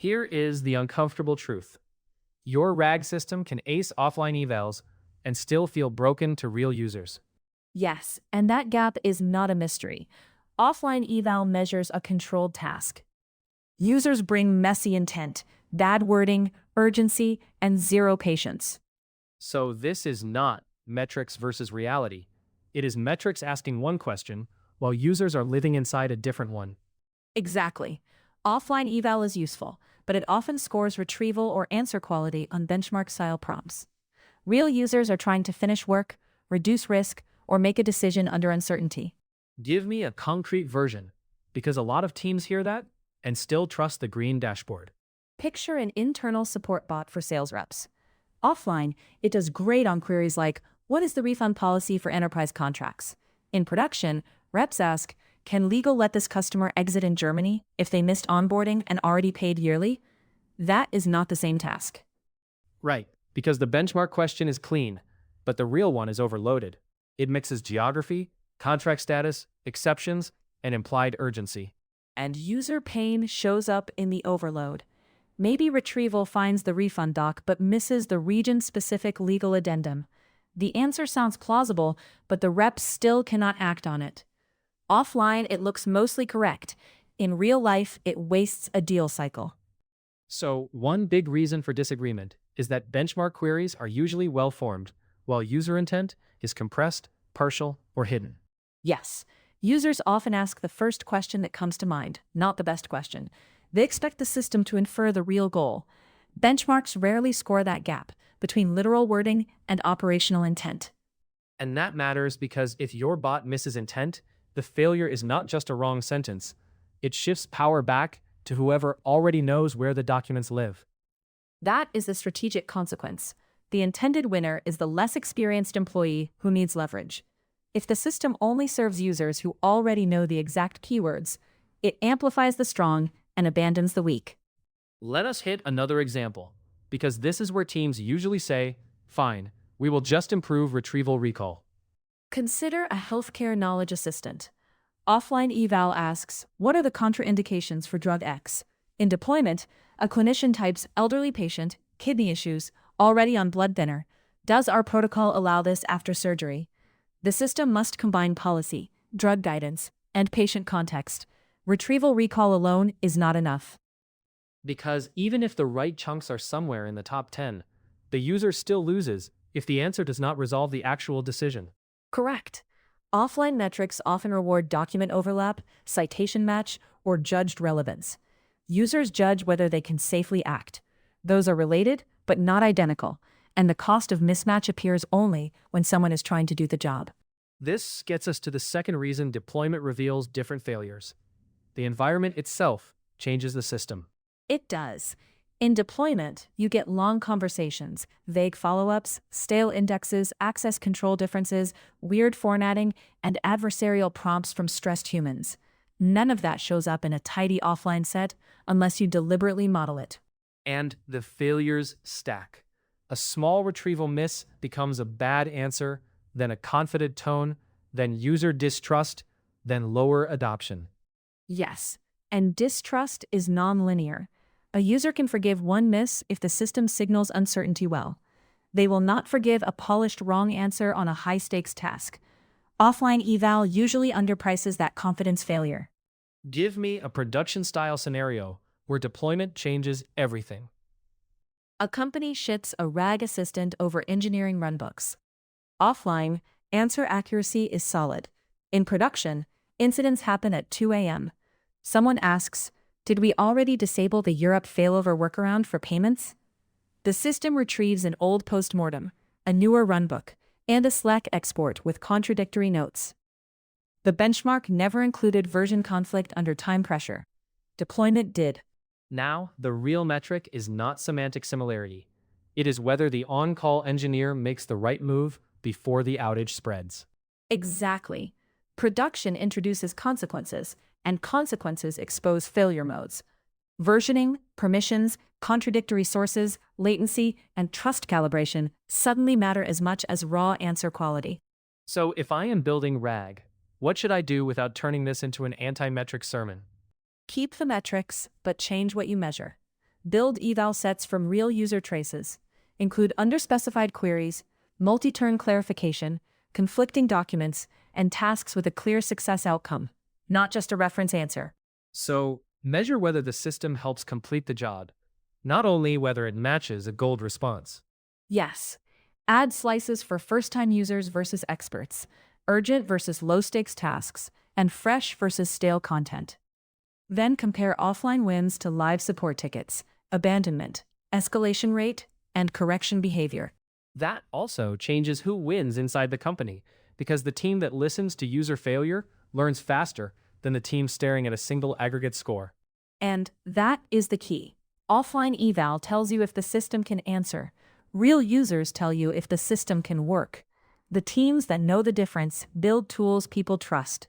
Here is the uncomfortable truth. Your RAG system can ace offline evals and still feel broken to real users. Yes, and that gap is not a mystery. Offline eval measures a controlled task. Users bring messy intent, bad wording, urgency, and zero patience. So this is not metrics versus reality. It is metrics asking one question, while users are living inside a different one. Exactly. Offline eval is useful, but it often scores retrieval or answer quality on benchmark-style prompts. Real users are trying to finish work, reduce risk, or make a decision under uncertainty. Give me a concrete version, because a lot of teams hear that and still trust the green dashboard. Picture an internal support bot for sales reps. Offline, it does great on queries like, what is the refund policy for enterprise contracts? In production, reps ask, can legal let this customer exit in Germany if they missed onboarding and already paid yearly? That is not the same task. Right, because the benchmark question is clean, but the real one is overloaded. It mixes geography, contract status, exceptions, and implied urgency. And user pain shows up in the overload. Maybe retrieval finds the refund doc but misses the region-specific legal addendum. The answer sounds plausible, but the rep still cannot act on it. Offline, it looks mostly correct. In real life, it wastes a deal cycle. So, one big reason for disagreement is that benchmark queries are usually well-formed, while user intent is compressed, partial, or hidden. Yes, users often ask the first question that comes to mind, not the best question. They expect the system to infer the real goal. Benchmarks rarely score that gap between literal wording and operational intent. And that matters because if your bot misses intent, the failure is not just a wrong sentence. It shifts power back to whoever already knows where the documents live. That is the strategic consequence. The intended winner is the less experienced employee who needs leverage. If the system only serves users who already know the exact keywords, it amplifies the strong and abandons the weak. Let us hit another example, because this is where teams usually say, fine, we will just improve retrieval recall. Consider a healthcare knowledge assistant. Offline eval asks, what are the contraindications for drug X? In deployment, a clinician types elderly patient, kidney issues, already on blood thinner. Does our protocol allow this after surgery? The system must combine policy, drug guidance, and patient context. Retrieval recall alone is not enough. Because even if the right chunks are somewhere in the top 10, the user still loses if the answer does not resolve the actual decision. Correct. Offline metrics often reward document overlap, citation match, or judged relevance. Users judge whether they can safely act. Those are related, but not identical, and the cost of mismatch appears only when someone is trying to do the job. This gets us to the second reason deployment reveals different failures. The environment itself changes the system. It does. In deployment, you get long conversations, vague follow-ups, stale indexes, access control differences, weird formatting, and adversarial prompts from stressed humans. None of that shows up in a tidy offline set unless you deliberately model it. And the failures stack. A small retrieval miss becomes a bad answer, then a confident tone, then user distrust, then lower adoption. Yes, and distrust is nonlinear. A user can forgive one miss if the system signals uncertainty well. They will not forgive a polished wrong answer on a high-stakes task. Offline eval usually underprices that confidence failure. Give me a production-style scenario where deployment changes everything. A company shits a RAG assistant over engineering runbooks. Offline, answer accuracy is solid. In production, incidents happen at 2 a.m. Someone asks, did we already disable the Europe failover workaround for payments? The system retrieves an old postmortem, a newer runbook, and a Slack export with contradictory notes. The benchmark never included version conflict under time pressure. Deployment did. Now, the real metric is not semantic similarity. It is whether the on-call engineer makes the right move before the outage spreads. Exactly. Production introduces consequences, and consequences expose failure modes. Versioning, permissions, contradictory sources, latency, and trust calibration suddenly matter as much as raw answer quality. So if I am building RAG, what should I do without turning this into an anti-metric sermon? Keep the metrics, but change what you measure. Build eval sets from real user traces. Include underspecified queries, multi-turn clarification, conflicting documents, and tasks with a clear success outcome, not just a reference answer. So, measure whether the system helps complete the job, not only whether it matches a gold response. Yes. Add slices for first-time users versus experts, urgent versus low-stakes tasks, and fresh versus stale content. Then compare offline wins to live support tickets, abandonment, escalation rate, and correction behavior. That also changes who wins inside the company, because the team that listens to user failure learns faster than the team staring at a single aggregate score. And that is the key. Offline eval tells you if the system can answer. Real users tell you if the system can work. The teams that know the difference build tools people trust.